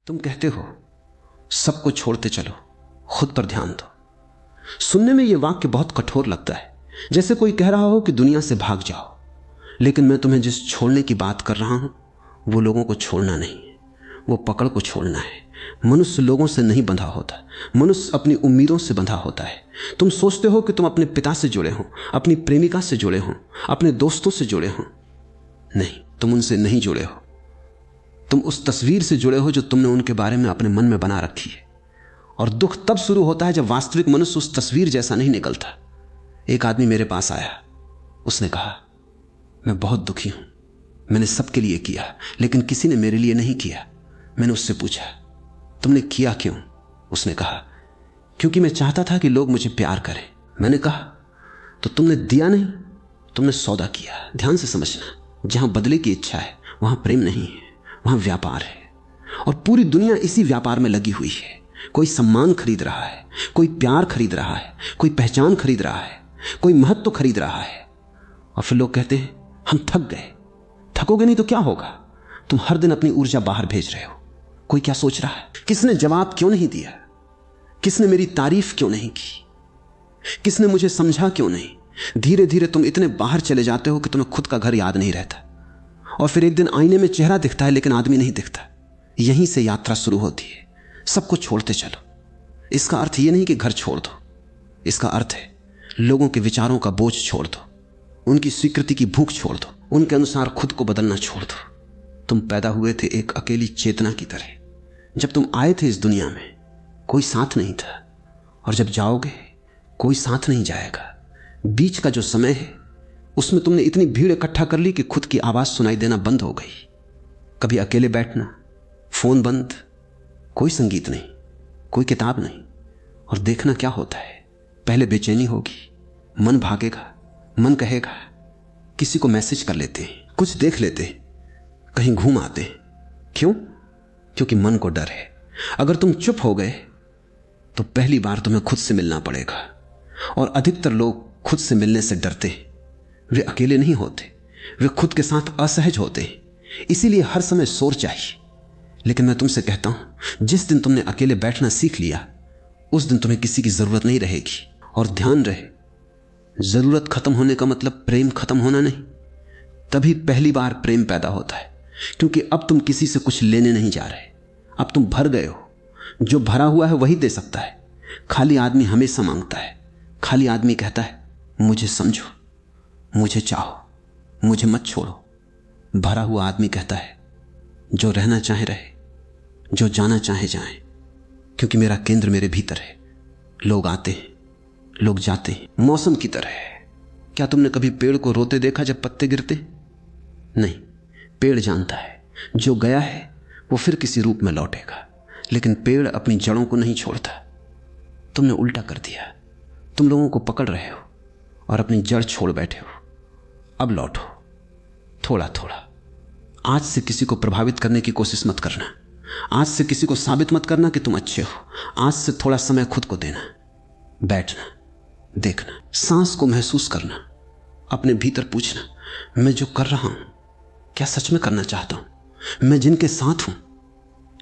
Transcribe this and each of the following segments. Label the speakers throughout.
Speaker 1: तुम कहते हो सबको छोड़ते चलो, खुद पर ध्यान दो। सुनने में यह वाक्य बहुत कठोर लगता है, जैसे कोई कह रहा हो कि दुनिया से भाग जाओ। लेकिन मैं तुम्हें जिस छोड़ने की बात कर रहा हूं वो लोगों को छोड़ना नहीं है, वो पकड़ को छोड़ना है। मनुष्य लोगों से नहीं बंधा होता, मनुष्य अपनी उम्मीदों से बंधा होता है। तुम सोचते हो कि तुम अपने पिता से जुड़े हो, अपनी प्रेमिका से जुड़े हो, अपने दोस्तों से जुड़े हो। नहीं, तुम उनसे नहीं जुड़े हो। तुम उस तस्वीर से जुड़े हो जो तुमने उनके बारे में अपने मन में बना रखी है। और दुख तब शुरू होता है जब वास्तविक मनुष्य उस तस्वीर जैसा नहीं निकलता। एक आदमी मेरे पास आया, उसने कहा मैं बहुत दुखी हूं, मैंने सबके लिए किया लेकिन किसी ने मेरे लिए नहीं किया। मैंने उससे पूछा तुमने किया क्यों? उसने कहा क्योंकि मैं चाहता था कि लोग मुझे प्यार करें। मैंने कहा तो तुमने दिया नहीं, तुमने सौदा किया। ध्यान से समझना, जहां बदले की इच्छा है वहां प्रेम नहीं है, वहां व्यापार है। और पूरी दुनिया इसी व्यापार में लगी हुई है। कोई सम्मान खरीद रहा है, कोई प्यार खरीद रहा है, कोई पहचान खरीद रहा है, कोई महत्व खरीद रहा है। और फिर लोग कहते हैं हम थक गए। थकोगे नहीं तो क्या होगा? तुम हर दिन अपनी ऊर्जा बाहर भेज रहे हो। कोई क्या सोच रहा है? किसने जवाब क्यों नहीं दिया? किसने मेरी तारीफ क्यों नहीं की? किसने मुझे समझा क्यों नहीं? धीरे धीरे तुम इतने बाहर चले जाते हो कि तुम्हें खुद का घर याद नहीं रहता। और फिर एक दिन आईने में चेहरा दिखता है लेकिन आदमी नहीं दिखता। यहीं से यात्रा शुरू होती है। सबको छोड़ते चलो। इसका अर्थ यह नहीं कि घर छोड़ दो, इसका अर्थ है लोगों के विचारों का बोझ छोड़ दो, उनकी स्वीकृति की भूख छोड़ दो, उनके अनुसार खुद को बदलना छोड़ दो। तुम पैदा हुए थे एक अकेली चेतना की तरह। जब तुम आए थे इस दुनिया में कोई साथ नहीं था, और जब जाओगे कोई साथ नहीं जाएगा। बीच का जो समय है उसमें तुमने इतनी भीड़ इकट्ठा कर ली कि खुद की आवाज सुनाई देना बंद हो गई। कभी अकेले बैठना, फोन बंद, कोई संगीत नहीं, कोई किताब नहीं। और देखना क्या होता है, पहले बेचैनी होगी, मन भागेगा, मन कहेगा। किसी को मैसेज कर लेते हैं, कुछ देख लेते हैं, कहीं घूम आते हैं। क्यों? क्योंकि मन को डर है। अगर तुम चुप हो गए तो पहली बार तुम्हें खुद से मिलना पड़ेगा। और अधिकतर लोग खुद से मिलने से डरते हैं। वे अकेले नहीं होते, वे खुद के साथ असहज होते हैं। इसीलिए हर समय शोर चाहिए। लेकिन मैं तुमसे कहता हूं, जिस दिन तुमने अकेले बैठना सीख लिया उस दिन तुम्हें किसी की जरूरत नहीं रहेगी। और ध्यान रहे, जरूरत खत्म होने का मतलब प्रेम खत्म होना नहीं। तभी पहली बार प्रेम पैदा होता है, क्योंकि अब तुम किसी से कुछ लेने नहीं जा रहे। अब तुम भर गए हो। जो भरा हुआ है वही दे सकता है। खाली आदमी हमेशा मांगता है। खाली आदमी कहता है मुझे समझो, मुझे चाहो, मुझे मत छोड़ो। भरा हुआ आदमी कहता है जो रहना चाहे रहे, जो जाना चाहे जाए, क्योंकि मेरा केंद्र मेरे भीतर है। लोग आते हैं, लोग जाते हैं, मौसम की तरह है। क्या तुमने कभी पेड़ को रोते देखा जब पत्ते गिरते? नहीं, पेड़ जानता है जो गया है वो फिर किसी रूप में लौटेगा। लेकिन पेड़ अपनी जड़ों को नहीं छोड़ता। तुमने उल्टा कर दिया। तुम लोगों को पकड़ रहे हो और अपनी जड़ छोड़ बैठे हो। अब लौटो, थोड़ा थोड़ा। आज से किसी को प्रभावित करने की कोशिश मत करना। आज से किसी को साबित मत करना कि तुम अच्छे हो। आज से थोड़ा समय खुद को देना, बैठना, देखना, सांस को महसूस करना, अपने भीतर पूछना मैं जो कर रहा हूं क्या सच में करना चाहता हूं? मैं जिनके साथ हूं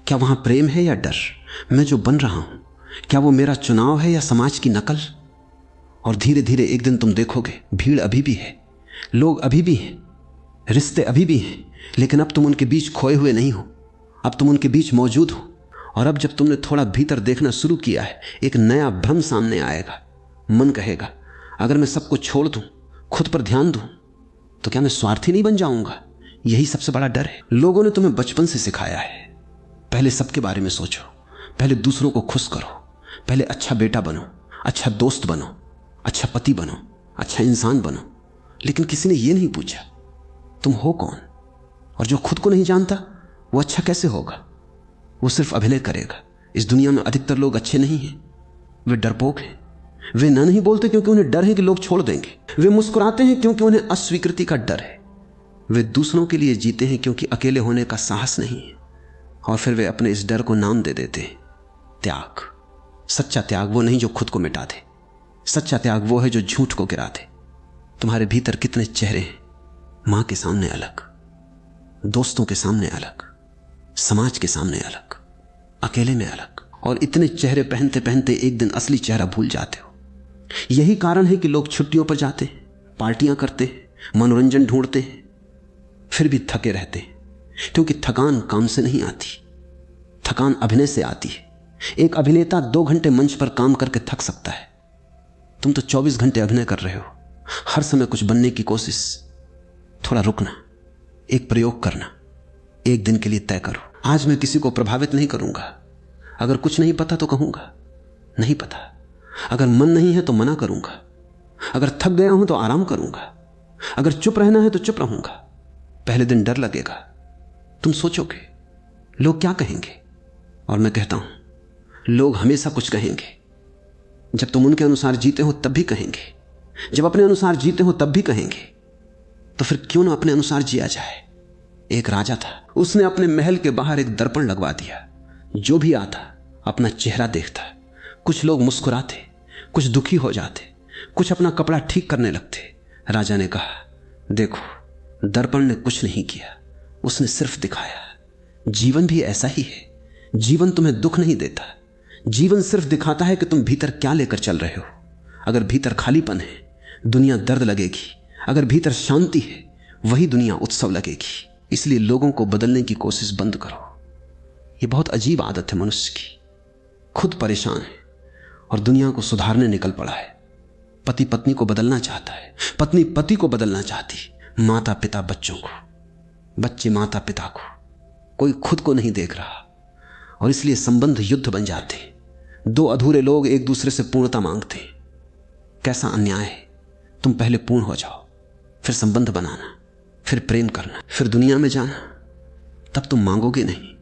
Speaker 1: क्या वहां प्रेम है या डर? मैं जो बन रहा हूं क्या वो मेरा चुनाव है या समाज की नकल? और धीरे धीरे एक दिन तुम देखोगे भीड़ अभी भी है, लोग अभी भी हैं, रिश्ते अभी भी हैं, लेकिन अब तुम उनके बीच खोए हुए नहीं हो। अब तुम उनके बीच मौजूद हो। और अब जब तुमने थोड़ा भीतर देखना शुरू किया है, एक नया भ्रम सामने आएगा। मन कहेगा अगर मैं सबको छोड़ दूं, खुद पर ध्यान दूं, तो क्या मैं स्वार्थी नहीं बन जाऊंगा? यही सबसे बड़ा डर है। लोगों ने तुम्हें बचपन से सिखाया है पहले सबके बारे में सोचो, पहले दूसरों को खुश करो, पहले अच्छा बेटा बनो, अच्छा दोस्त बनो, अच्छा पति बनो, अच्छा इंसान बनो। लेकिन किसी ने यह नहीं पूछा तुम हो कौन। और जो खुद को नहीं जानता वो अच्छा कैसे होगा? वो सिर्फ अभिनय करेगा। इस दुनिया में अधिकतर लोग अच्छे नहीं हैं, वे डरपोक हैं। वे ना नहीं बोलते क्योंकि उन्हें डर है कि लोग छोड़ देंगे। वे मुस्कुराते हैं क्योंकि उन्हें अस्वीकृति का डर है। वे दूसरों के लिए जीते हैं क्योंकि अकेले होने का साहस नहीं है। और फिर वे अपने इस डर को नाम दे देते हैं त्याग। सच्चा त्याग वो नहीं जो खुद को मिटा दे। सच्चा त्याग वो है जो झूठ को गिरा दे। तुम्हारे भीतर कितने चेहरे हैं, मां के सामने अलग, दोस्तों के सामने अलग, समाज के सामने अलग। अकेले में अलग, और इतने चेहरे पहनते पहनते एक दिन असली चेहरा भूल जाते हो। यही कारण है कि लोग छुट्टियों पर जाते हैं, पार्टियां करते हैं, मनोरंजन ढूंढते हैं, फिर भी थके रहते हैं, क्योंकि थकान काम से नहीं आती, थकान अभिनय से आती है। एक अभिनेता 2 घंटे मंच पर काम करके थक सकता है, तुम तो 24 घंटे अभिनय कर रहे हो, हर समय कुछ बनने की कोशिश। थोड़ा रुकना, एक प्रयोग करना, एक दिन के लिए तय करो, आज मैं किसी को प्रभावित नहीं करूंगा। अगर कुछ नहीं पता तो कहूंगा नहीं पता, अगर मन नहीं है तो मना करूंगा, अगर थक गया हूं तो आराम करूंगा, अगर चुप रहना है तो चुप रहूंगा। पहले दिन डर लगेगा, तुम सोचोगे लोग क्या कहेंगे, और मैं कहता हूं लोग हमेशा कुछ कहेंगे। जब तुम उनके अनुसार जीते हो तब भी कहेंगे, जब अपने अनुसार जीते हो तब भी कहेंगे। तो फिर क्यों ना अपने अनुसार जिया जाए। एक राजा था, उसने अपने महल के बाहर एक दर्पण लगवा दिया। जो भी आता अपना चेहरा देखता। कुछ लोग मुस्कुराते, कुछ दुखी हो जाते, कुछ अपना कपड़ा ठीक करने लगते। राजा ने कहा, देखो दर्पण ने कुछ नहीं किया, उसने सिर्फ दिखाया। जीवन भी ऐसा ही है, जीवन तुम्हें दुख नहीं देता, जीवन सिर्फ दिखाता है कि तुम भीतर क्या लेकर चल रहे हो। अगर भीतर खालीपन है दुनिया दर्द लगेगी, अगर भीतर शांति है वही दुनिया उत्सव लगेगी। इसलिए लोगों को बदलने की कोशिश बंद करो। यह बहुत अजीब आदत है मनुष्य की। खुद परेशान है और दुनिया को सुधारने निकल पड़ा है। पति पत्नी को बदलना चाहता है, पत्नी पति को बदलना चाहती, माता पिता बच्चों को, बच्चे माता पिता को, कोई खुद को नहीं देख रहा। और इसलिए संबंध युद्ध बन जाते। 2 अधूरे लोग एक दूसरे से पूर्णता मांगते। कैसा अन्याय है। तुम पहले पूर्ण हो जाओ, फिर संबंध बनाना, फिर प्रेम करना, फिर दुनिया में जाना। तब तुम मांगोगे नहीं,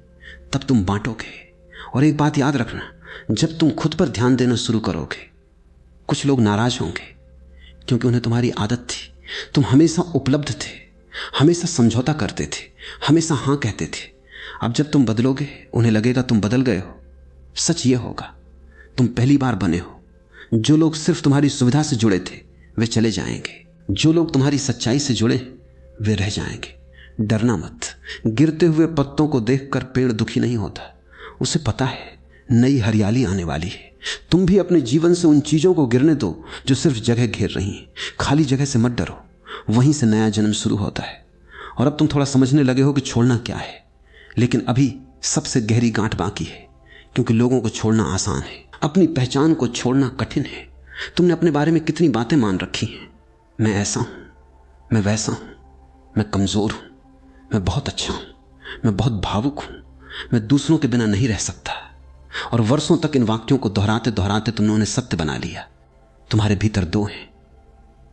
Speaker 1: तब तुम बांटोगे। और एक बात याद रखना, जब तुम खुद पर ध्यान देना शुरू करोगे कुछ लोग नाराज होंगे, क्योंकि उन्हें तुम्हारी आदत थी। तुम हमेशा उपलब्ध थे, हमेशा समझौता करते थे, हमेशा हां कहते थे। अब जब तुम बदलोगे उन्हें लगेगा तुम बदल गए हो। सच ये होगा, तुम पहली बार बने हो। जो लोग सिर्फ तुम्हारी सुविधा से जुड़े थे वे चले जाएंगे, जो लोग तुम्हारी सच्चाई से जुड़े वे रह जाएंगे। डरना मत। गिरते हुए पत्तों को देखकर पेड़ दुखी नहीं होता, उसे पता है नई हरियाली आने वाली है। तुम भी अपने जीवन से उन चीजों को गिरने दो जो सिर्फ जगह घेर रही हैं। खाली जगह से मत डरो, वहीं से नया जन्म शुरू होता है। और अब तुम थोड़ा समझने लगे हो कि छोड़ना क्या है, लेकिन अभी सबसे गहरी गांठ बाकी है, क्योंकि लोगों को छोड़ना आसान है, अपनी पहचान को छोड़ना कठिन है। तुमने अपने बारे में कितनी बातें मान रखी हैं। मैं ऐसा हूं, मैं वैसा हूं, मैं कमजोर हूं, मैं बहुत अच्छा हूं, मैं बहुत भावुक हूं, मैं दूसरों के बिना नहीं रह सकता। और वर्षों तक इन वाक्यों को दोहराते दोहराते तुमने उन्हें सत्य बना लिया। तुम्हारे भीतर 2 हैं,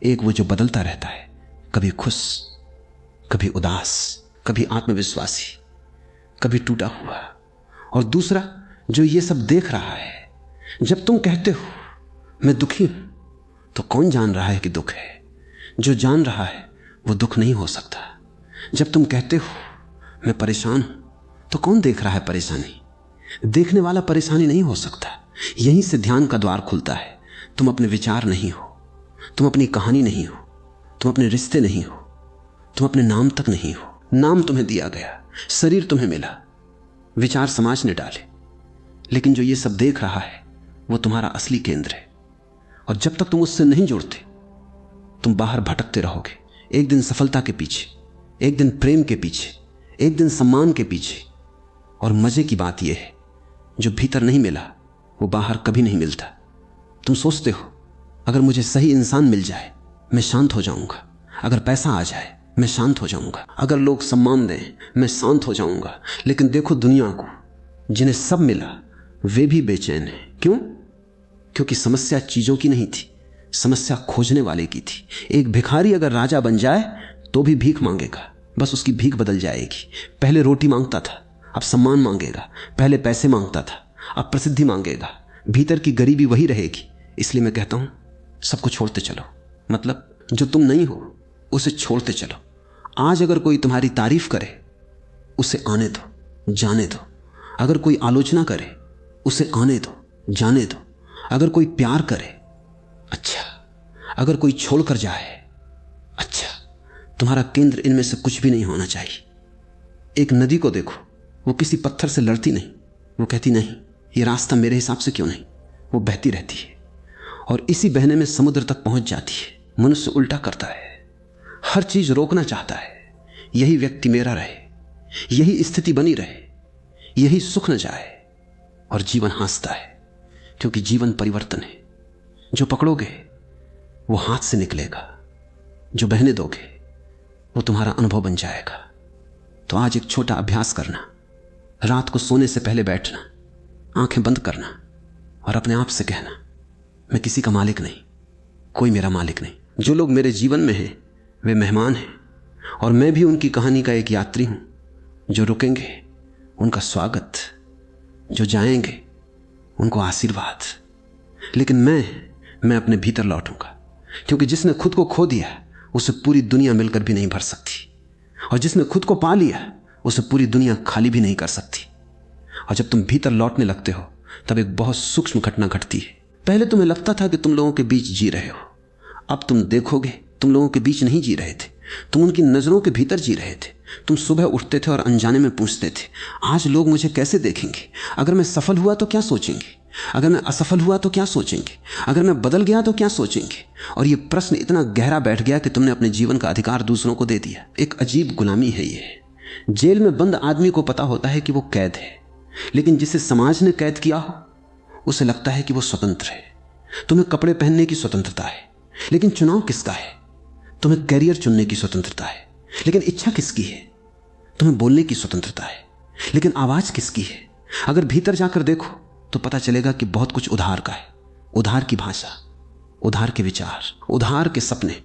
Speaker 1: एक वो जो बदलता रहता है, कभी खुश, कभी उदास, कभी आत्मविश्वासी, कभी टूटा हुआ, और दूसरा जो ये सब देख रहा है। जब तुम कहते हो मैं दुखी हूं, तो कौन जान रहा है कि दुख है? जो जान रहा है वो दुख नहीं हो सकता। जब तुम कहते हो मैं परेशान हूं, तो कौन देख रहा है परेशानी? देखने वाला परेशानी नहीं हो सकता। यहीं से ध्यान का द्वार खुलता है। तुम अपने विचार नहीं हो, तुम अपनी कहानी नहीं हो, तुम अपने रिश्ते नहीं हो, तुम अपने नाम तक नहीं हो। नाम तुम्हें दिया गया, शरीर तुम्हें मिला, विचार समाज ने डाले, लेकिन जो ये सब देख रहा है वो तुम्हारा असली केंद्र है। और जब तक तुम उससे नहीं जुड़ते तुम बाहर भटकते रहोगे। एक दिन सफलता के पीछे, एक दिन प्रेम के पीछे, एक दिन सम्मान के पीछे। और मजे की बात यह है, जो भीतर नहीं मिला वो बाहर कभी नहीं मिलता। तुम सोचते हो अगर मुझे सही इंसान मिल जाए मैं शांत हो जाऊंगा, अगर पैसा आ जाए मैं शांत हो जाऊंगा, अगर लोग सम्मान दें मैं शांत हो जाऊंगा। लेकिन देखो दुनिया को, जिन्हें सब मिला वे भी बेचैन हैं। क्यों? क्योंकि समस्या चीजों की नहीं थी, समस्या खोजने वाले की थी। एक भिखारी अगर राजा बन जाए तो भी भीख मांगेगा, बस उसकी भीख बदल जाएगी। पहले रोटी मांगता था, अब सम्मान मांगेगा। पहले पैसे मांगता था, अब प्रसिद्धि मांगेगा। भीतर की गरीबी वही रहेगी। इसलिए मैं कहता हूं सबको छोड़ते चलो, मतलब जो तुम नहीं हो उसे छोड़ते चलो। आज अगर कोई तुम्हारी तारीफ करे उसे आने दो, जाने दो। अगर कोई आलोचना करे उसे आने दो, जाने दो। अगर कोई प्यार करे अच्छा, अगर कोई छोड़कर जाए अच्छा। तुम्हारा केंद्र इनमें से कुछ भी नहीं होना चाहिए। एक नदी को देखो, वो किसी पत्थर से लड़ती नहीं, वो कहती नहीं, ये रास्ता मेरे हिसाब से क्यों नहीं। वो बहती रहती है और इसी बहने में समुद्र तक पहुंच जाती है। मनुष्य उल्टा करता है, हर चीज रोकना चाहता है, यही व्यक्ति मेरा रहे, यही स्थिति बनी रहे, यही सुख न जाए, और जीवन हंसता है क्योंकि जीवन परिवर्तन है। जो पकड़ोगे वो हाथ से निकलेगा, जो बहने दोगे वो तुम्हारा अनुभव बन जाएगा। तो आज एक छोटा अभ्यास करना, रात को सोने से पहले बैठना, आंखें बंद करना और अपने आप से कहना, मैं किसी का मालिक नहीं, कोई मेरा मालिक नहीं। जो लोग मेरे जीवन में हैं वे मेहमान हैं और मैं भी उनकी कहानी का एक यात्री हूं। जो रुकेंगे उनका स्वागत, जो जाएंगे उनको आशीर्वाद। लेकिन मैं अपने भीतर लौटूंगा, क्योंकि जिसने खुद को खो दिया उसे पूरी दुनिया मिलकर भी नहीं भर सकती, और जिसने खुद को पा लिया उसे पूरी दुनिया खाली भी नहीं कर सकती। और जब तुम भीतर लौटने लगते हो तब एक बहुत सूक्ष्म घटना घटती है। पहले तुम्हें लगता था कि तुम लोगों के बीच जी रहे हो, अब तुम देखोगे तुम लोगों के बीच नहीं जी रहे थे, तुम उनकी नजरों के भीतर जी रहे थे। तुम सुबह उठते थे और अनजाने में पूछते थे, आज लोग मुझे कैसे देखेंगे? अगर मैं सफल हुआ तो क्या सोचेंगे? अगर मैं असफल हुआ तो क्या सोचेंगे? अगर मैं बदल गया तो क्या सोचेंगे? और ये प्रश्न इतना गहरा बैठ गया कि तुमने अपने जीवन का अधिकार दूसरों को दे दिया। एक अजीब गुलामी है ये। जेल में बंद आदमी को पता होता है कि वो कैद है, लेकिन जिसे समाज ने कैद किया हो उसे लगता है कि वो स्वतंत्र है। तुम्हें कपड़े पहनने की स्वतंत्रता है, लेकिन चुनाव किसका है? तुम्हें कैरियर चुनने की स्वतंत्रता है, लेकिन इच्छा किसकी है? तुम्हें बोलने की स्वतंत्रता है, लेकिन आवाज किसकी है? अगर भीतर जाकर देखो तो पता चलेगा कि बहुत कुछ उधार का है। उधार की भाषा, उधार के विचार, उधार के सपने।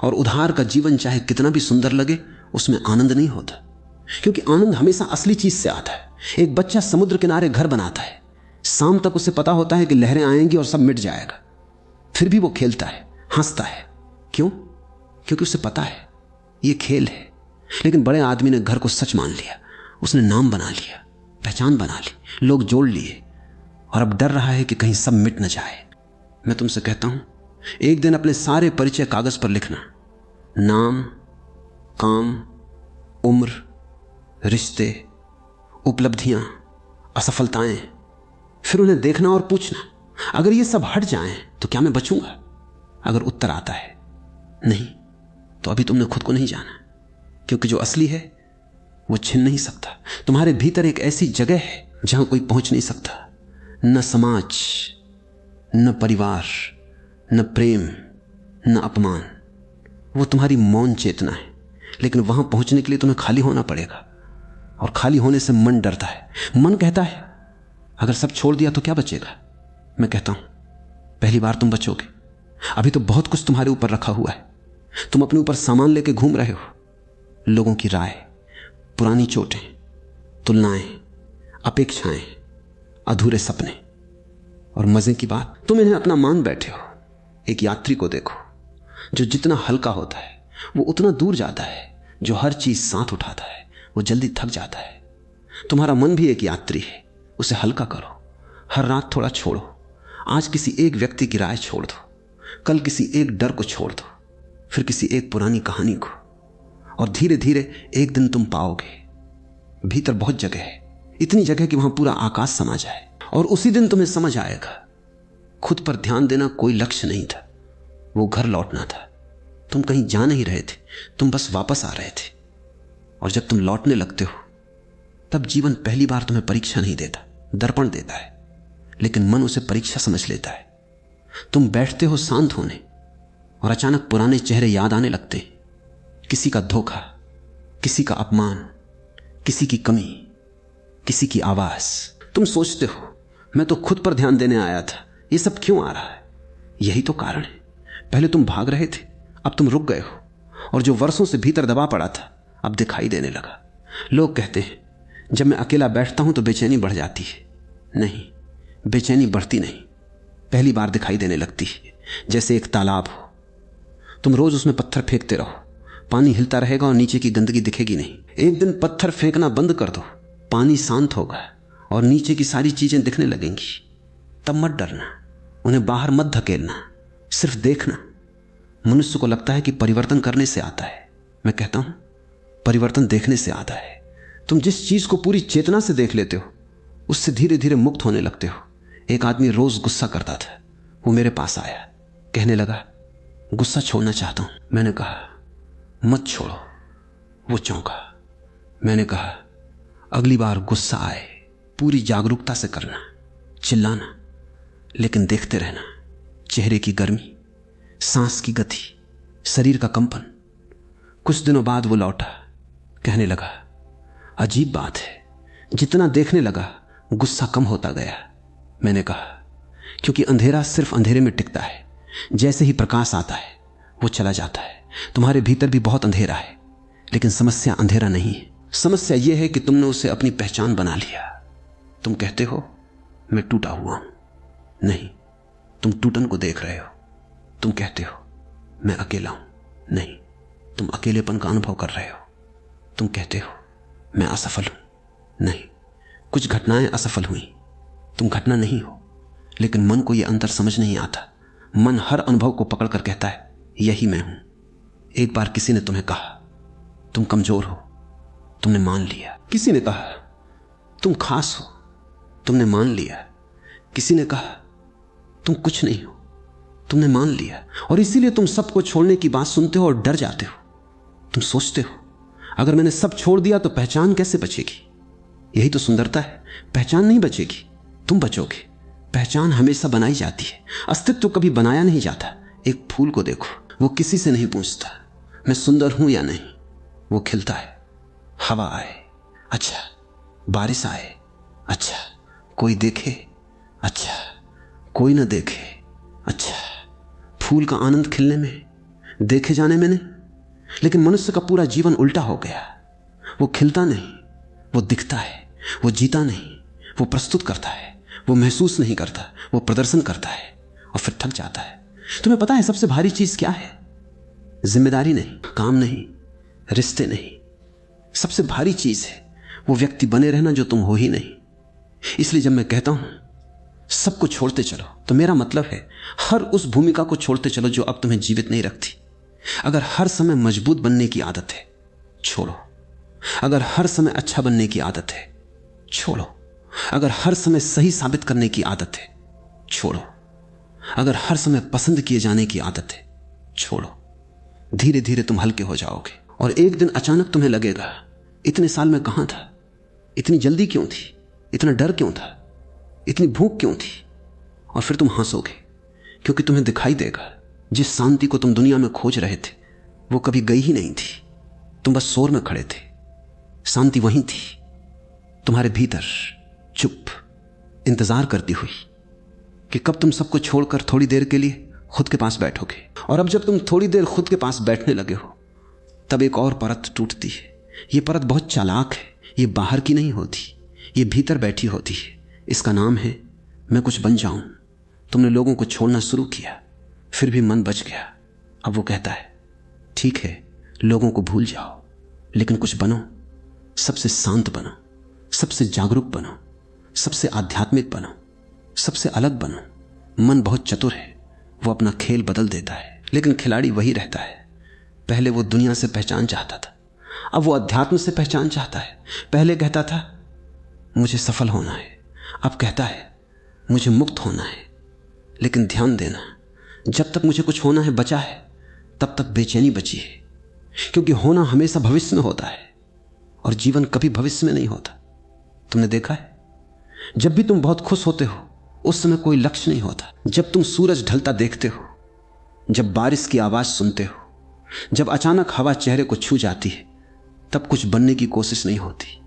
Speaker 1: और उधार का जीवन चाहे कितना भी सुंदर लगे, उसमें आनंद नहीं होता, क्योंकि आनंद हमेशा असली चीज से आता है। एक बच्चा समुद्र किनारे घर बनाता है, शाम तक उसे पता होता है कि लहरें आएंगी और सब मिट जाएगा, फिर भी वो खेलता है, हंसता है। क्यों? क्योंकि उसे पता है ये खेल है। लेकिन बड़े आदमी ने घर को सच मान लिया, उसने नाम बना लिया, पहचान बना ली, लोग जोड़ लिए, और अब डर रहा है कि कहीं सब मिट न जाए। मैं तुमसे कहता हूं, एक दिन अपने सारे परिचय कागज पर लिखना, नाम, काम, उम्र, रिश्ते, उपलब्धियां, असफलताएं। फिर उन्हें देखना और पूछना, अगर ये सब हट जाएं तो क्या मैं बचूंगा? अगर उत्तर आता है नहीं, तो अभी तुमने खुद को नहीं जाना, क्योंकि जो असली है वो छिन नहीं सकता। तुम्हारे भीतर एक ऐसी जगह है जहां कोई पहुंच नहीं सकता, न समाज, न परिवार, न प्रेम, न अपमान। वो तुम्हारी मौन चेतना है। लेकिन वहां पहुंचने के लिए तुम्हें खाली होना पड़ेगा, और खाली होने से मन डरता है। मन कहता है अगर सब छोड़ दिया तो क्या बचेगा? मैं कहता हूं पहली बार तुम बचोगे। अभी तो बहुत कुछ तुम्हारे ऊपर रखा हुआ है, तुम अपने ऊपर सामान लेके घूम रहे हो। लोगों की राय, पुरानी चोटें, तुलनाएं, अपेक्षाएं, अधूरे सपने, और मजे की बात, तुम इन्हें अपना मान बैठे हो। एक यात्री को देखो, जो जितना हल्का होता है वो उतना दूर जाता है, जो हर चीज साथ उठाता है वो जल्दी थक जाता है। तुम्हारा मन भी एक यात्री है, उसे हल्का करो। हर रात थोड़ा छोड़ो। आज किसी एक व्यक्ति की राय छोड़ दो, कल किसी एक डर को छोड़ दो, फिर किसी एक पुरानी कहानी को, और धीरे धीरे एक दिन तुम पाओगे भीतर बहुत जगह है, इतनी जगह कि वहां पूरा आकाश समा जाए। और उसी दिन तुम्हें समझ आएगा खुद पर ध्यान देना कोई लक्ष्य नहीं था, वो घर लौटना था। तुम कहीं जा नहीं रहे थे, तुम बस वापस आ रहे थे। और जब तुम लौटने लगते हो तब जीवन पहली बार तुम्हें परीक्षा नहीं देता, दर्पण देता है, लेकिन मन उसे परीक्षा समझ लेता है। तुम बैठते हो शांत होने, और अचानक पुराने चेहरे याद आने लगते हैं। किसी का धोखा, किसी का अपमान, किसी की कमी, किसी की आवाज। तुम सोचते हो मैं तो खुद पर ध्यान देने आया था, ये सब क्यों आ रहा है? यही तो कारण है। पहले तुम भाग रहे थे, अब तुम रुक गए हो, और जो वर्षों से भीतर दबा पड़ा था अब दिखाई देने लगा। लोग कहते हैं जब मैं अकेला बैठता हूं तो बेचैनी बढ़ जाती है। नहीं, बेचैनी बढ़ती नहीं, पहली बार दिखाई देने लगती है। जैसे एक तालाब हो, तुम रोज उसमें पत्थर फेंकते रहो, पानी हिलता रहेगा और नीचे की गंदगी दिखेगी नहीं। एक दिन पत्थर फेंकना बंद कर दो, पानी शांत होगा और नीचे की सारी चीजें दिखने लगेंगी। तब मत डरना, उन्हें बाहर मत धकेलना, सिर्फ देखना। मनुष्य को लगता है कि परिवर्तन करने से आता है, मैं कहता हूं परिवर्तन देखने से आता है। तुम जिस चीज को पूरी चेतना से देख लेते हो उससे धीरे धीरे मुक्त होने लगते हो। एक आदमी रोज गुस्सा करता था, वो मेरे पास आया, कहने लगा गुस्सा छोड़ना चाहता हूं। मैंने कहा मत छोड़ो। वो चौंका। मैंने कहा अगली बार गुस्सा आए पूरी जागरूकता से करना, चिल्लाना, लेकिन देखते रहना, चेहरे की गर्मी, सांस की गति, शरीर का कंपन। कुछ दिनों बाद वो लौटा, कहने लगा अजीब बात है, जितना देखने लगा गुस्सा कम होता गया। मैंने कहा क्योंकि अंधेरा सिर्फ अंधेरे में टिकता है, जैसे ही प्रकाश आता है वो चला जाता है। तुम्हारे भीतर भी बहुत अंधेरा है, लेकिन समस्या अंधेरा नहीं है। समस्या यह है कि तुमने उसे अपनी पहचान बना लिया। तुम कहते हो मैं टूटा हुआ हूं। नहीं, तुम टूटन को देख रहे हो। तुम कहते हो मैं अकेला हूं। नहीं, तुम अकेलेपन का अनुभव कर रहे हो। तुम कहते हो मैं असफल हूं। नहीं, कुछ घटनाएं असफल हुई, तुम घटना नहीं हो। लेकिन मन को यह अंतर समझ नहीं आता। मन हर अनुभव को पकड़कर कहता है यही मैं हूं। एक बार किसी ने तुम्हें कहा तुम कमजोर हो, तुमने मान लिया। किसी ने कहा तुम खास हो, तुमने मान लिया। किसी ने कहा तुम कुछ नहीं हो, तुमने मान लिया। और इसीलिए तुम सबको छोड़ने की बात सुनते हो और डर जाते हो। तुम सोचते हो अगर मैंने सब छोड़ दिया तो पहचान कैसे बचेगी। यही तो सुंदरता है, पहचान नहीं बचेगी, तुम बचोगे। पहचान हमेशा बनाई जाती है, अस्तित्व कभी बनाया नहीं जाता। एक फूल को देखो, वो किसी से नहीं पूछता मैं सुंदर हूं या नहीं, वो खिलता है। हवा आए अच्छा, बारिश आए अच्छा, कोई देखे अच्छा, कोई ना देखे अच्छा। फूल का आनंद खिलने में, देखे जाने में नहीं। लेकिन मनुष्य का पूरा जीवन उल्टा हो गया। वो खिलता नहीं, वो दिखता है। वो जीता नहीं, वो प्रस्तुत करता है। वो महसूस नहीं करता, वो प्रदर्शन करता है और फिर थक जाता है। तुम्हें पता है सबसे भारी चीज क्या है? जिम्मेदारी नहीं, काम नहीं, रिश्ते नहीं। सबसे भारी चीज है वो व्यक्ति बने रहना जो तुम हो ही नहीं। इसलिए जब मैं कहता हूं सबको छोड़ते चलो, तो मेरा मतलब है हर उस भूमिका को छोड़ते चलो जो अब तुम्हें जीवित नहीं रखती। अगर हर समय मजबूत बनने की आदत है, छोड़ो। अगर हर समय अच्छा बनने की आदत है, छोड़ो। अगर हर समय सही साबित करने की आदत है, छोड़ो। अगर हर समय पसंद किए जाने की आदत है, छोड़ो। धीरे धीरे तुम हल्के हो जाओगे और एक दिन अचानक तुम्हें लगेगा इतने साल में कहां था, इतनी जल्दी क्यों थी, इतना डर क्यों था, इतनी भूख क्यों थी। और फिर तुम हंसोगे क्योंकि तुम्हें दिखाई देगा जिस शांति को तुम दुनिया में खोज रहे थे वो कभी गई ही नहीं थी। तुम बस शोर में खड़े थे, शांति वहीं थी तुम्हारे भीतर, चुप, इंतजार करती हुई कि कब तुम सबको छोड़कर थोड़ी देर के लिए खुद के पास बैठोगे। और अब जब तुम थोड़ी देर खुद के पास बैठने लगे हो तब एक और परत टूटती है। ये परत बहुत चालाक है, ये बाहर की नहीं होती, ये भीतर बैठी होती है। इसका नाम है मैं कुछ बन जाऊं। तुमने लोगों को छोड़ना शुरू किया, फिर भी मन बच गया। अब वो कहता है ठीक है, लोगों को भूल जाओ, लेकिन कुछ बनो, सबसे शांत बनो, सबसे जागरूक बनो, सबसे आध्यात्मिक बनो, सबसे अलग बनो। मन बहुत चतुर है, वो अपना खेल बदल देता है, लेकिन खिलाड़ी वही रहता है। पहले वो दुनिया से पहचान चाहता था, अब वो अध्यात्म से पहचान चाहता है। पहले कहता था मुझे सफल होना है, अब कहता है मुझे मुक्त होना है। लेकिन ध्यान देना, जब तक मुझे कुछ होना है बचा है तब तक बेचैनी बची है, क्योंकि होना हमेशा भविष्य में होता है और जीवन कभी भविष्य में नहीं होता। तुमने देखा है जब भी तुम बहुत खुश होते हो उस समय कोई लक्ष्य नहीं होता। जब तुम सूरज ढलता देखते हो, जब बारिश की आवाज सुनते हो, जब अचानक हवा चेहरे को छू जाती है, तब कुछ बनने की कोशिश नहीं होती,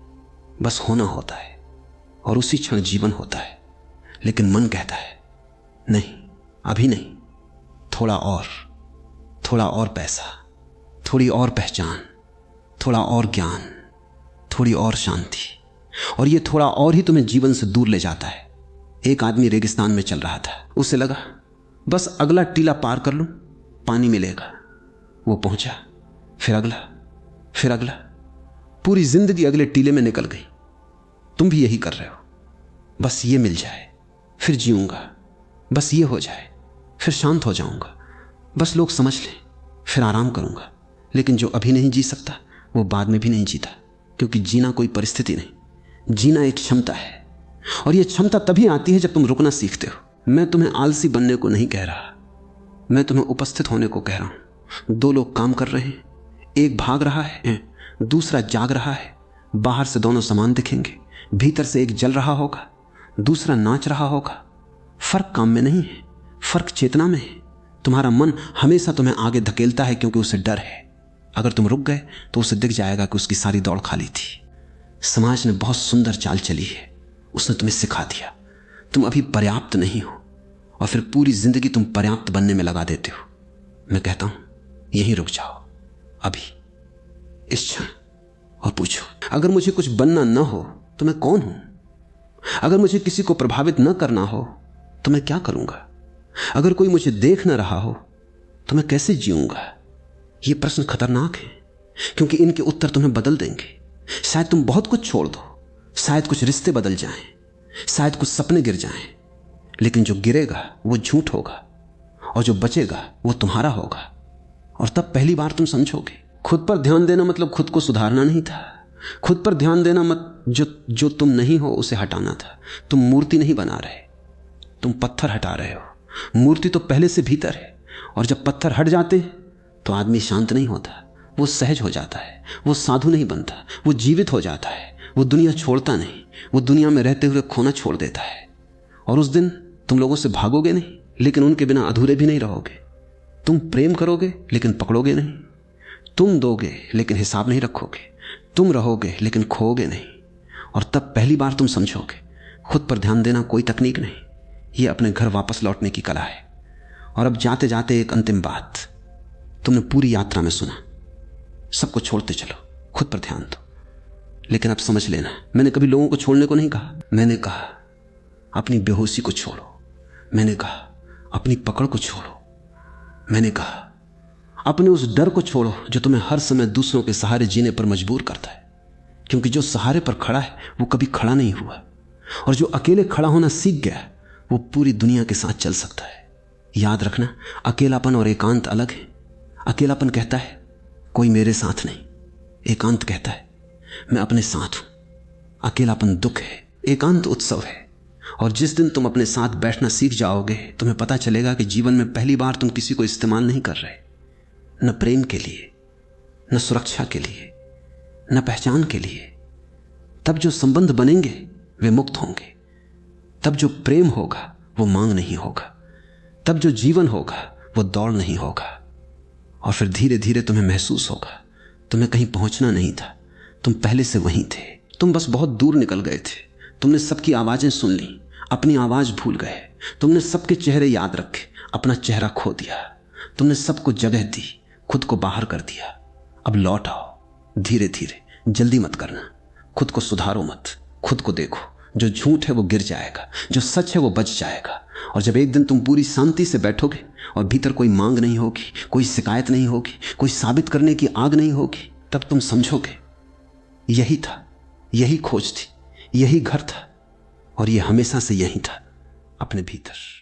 Speaker 1: बस होना होता है और उसी क्षण जीवन होता है। लेकिन मन कहता है नहीं, अभी नहीं, थोड़ा और पैसा, थोड़ी और पहचान, थोड़ा और ज्ञान, थोड़ी और शांति। और ये थोड़ा और ही तुम्हें जीवन से दूर ले जाता है। एक आदमी रेगिस्तान में चल रहा था, उसे लगा बस अगला टीला पार कर लूं, पानी मिलेगा। वो पहुंचा, फिर अगला, पूरी जिंदगी अगले टीले में निकल गई। तुम भी यही कर रहे हो, बस ये मिल जाए फिर जीऊंगा, बस ये हो जाए फिर शांत हो जाऊंगा, बस लोग समझ लें फिर आराम करूंगा। लेकिन जो अभी नहीं जी सकता वो बाद में भी नहीं जीता, क्योंकि जीना कोई परिस्थिति नहीं, जीना एक क्षमता है। और यह क्षमता तभी आती है जब तुम रुकना सीखते हो। मैं तुम्हें आलसी बनने को नहीं कह रहा, मैं तुम्हें उपस्थित होने को कह रहा हूं। दो लोग काम कर रहे हैं, एक भाग रहा है, दूसरा जाग रहा है। बाहर से दोनों समान दिखेंगे, भीतर से एक जल रहा होगा, दूसरा नाच रहा होगा। फर्क काम में नहीं है, फर्क चेतना में है। तुम्हारा मन हमेशा तुम्हें आगे धकेलता है क्योंकि उसे डर है। अगर तुम रुक गए तो उसे दिख जाएगा कि उसकी सारी दौड़ खाली थी। समाज ने बहुत सुंदर चाल चली है, उसने तुम्हें सिखा दिया तुम अभी पर्याप्त नहीं हो, और फिर पूरी जिंदगी तुम पर्याप्त बनने में लगा देते हो। मैं कहता हूं यहीं रुक जाओ अभी, इस क्षण, और पूछो, अगर मुझे कुछ बनना न हो तो मैं कौन हूं? अगर मुझे किसी को प्रभावित न करना हो तो मैं क्या करूंगा? अगर कोई मुझे देख न रहा हो तो मैं कैसे जीऊंगा? ये प्रश्न खतरनाक है, क्योंकि इनके उत्तर तुम्हें बदल देंगे। शायद तुम बहुत कुछ छोड़ दो, शायद कुछ रिश्ते बदल जाएं, शायद कुछ सपने गिर जाएं, लेकिन जो गिरेगा वो झूठ होगा और जो बचेगा वो तुम्हारा होगा। और तब पहली बार तुम समझोगे। खुद पर ध्यान देना मतलब खुद को सुधारना नहीं था। खुद पर ध्यान देना मत जो तुम नहीं हो उसे हटाना था। तुम मूर्ति नहीं बना रहे, तुम पत्थर हटा रहे हो। मूर्ति तो पहले से भीतर है, और जब पत्थर हट जाते तो आदमी शांत नहीं होता, वो सहज हो जाता है, वो साधु नहीं बनता, वो जीवित हो जाता है, वो दुनिया छोड़ता नहीं, वो दुनिया में रहते हुए खोना छोड़ देता है। और उस दिन तुम लोगों से भागोगे नहीं, लेकिन उनके बिना अधूरे भी नहीं रहोगे। तुम प्रेम करोगे लेकिन पकड़ोगे नहीं, तुम दोगे लेकिन हिसाब नहीं रखोगे, तुम रहोगे लेकिन खोओगे नहीं। और तब पहली बार तुम समझोगे खुद पर ध्यान देना कोई तकनीक नहीं, ये अपने घर वापस लौटने की कला है। और अब जाते जाते एक अंतिम बात, तुमने पूरी यात्रा में सुना, सबको छोड़ते चलो, खुद पर ध्यान दो। लेकिन अब समझ लेना, मैंने कभी लोगों को छोड़ने को नहीं कहा। मैंने कहा अपनी बेहोशी को छोड़ो, मैंने कहा अपनी पकड़ को छोड़ो, मैंने कहा अपने उस डर को छोड़ो जो तुम्हें हर समय दूसरों के सहारे जीने पर मजबूर करता है। क्योंकि जो सहारे पर खड़ा है वो कभी खड़ा नहीं हुआ, और जो अकेले खड़ा होना सीख गया वो पूरी दुनिया के साथ चल सकता है। याद रखना, अकेलापन और एकांत अलग है। अकेलापन कहता है कोई मेरे साथ नहीं, एकांत कहता है मैं अपने साथ हूं। अकेलापन दुख है, एकांत उत्सव है। और जिस दिन तुम अपने साथ बैठना सीख जाओगे, तुम्हें पता चलेगा कि जीवन में पहली बार तुम किसी को इस्तेमाल नहीं कर रहे, न प्रेम के लिए, न सुरक्षा के लिए, न पहचान के लिए। तब जो संबंध बनेंगे वे मुक्त होंगे। तब जो प्रेम होगा वो मांग नहीं होगा। तब जो जीवन होगा वो दौड़ नहीं होगा। और फिर धीरे धीरे तुम्हें महसूस होगा तुम्हें कहीं पहुंचना नहीं था, तुम पहले से वहीं थे। तुम बस बहुत दूर निकल गए थे। तुमने सबकी आवाजें सुन ली, अपनी आवाज भूल गए। तुमने सबके चेहरे याद रखे, अपना चेहरा खो दिया। तुमने सबको जगह दी, खुद को बाहर कर दिया। अब लौट आओ धीरे धीरे, जल्दी मत करना। खुद को सुधारो मत, खुद को देखो। जो झूठ है वो गिर जाएगा, जो सच है वो बच जाएगा। और जब एक दिन तुम पूरी शांति से बैठोगे और भीतर कोई मांग नहीं होगी, कोई शिकायत नहीं होगी, कोई साबित करने की आग नहीं होगी, तब तुम समझोगे यही था, यही खोज थी, यही घर था, और ये हमेशा से यही था, अपने भीतर।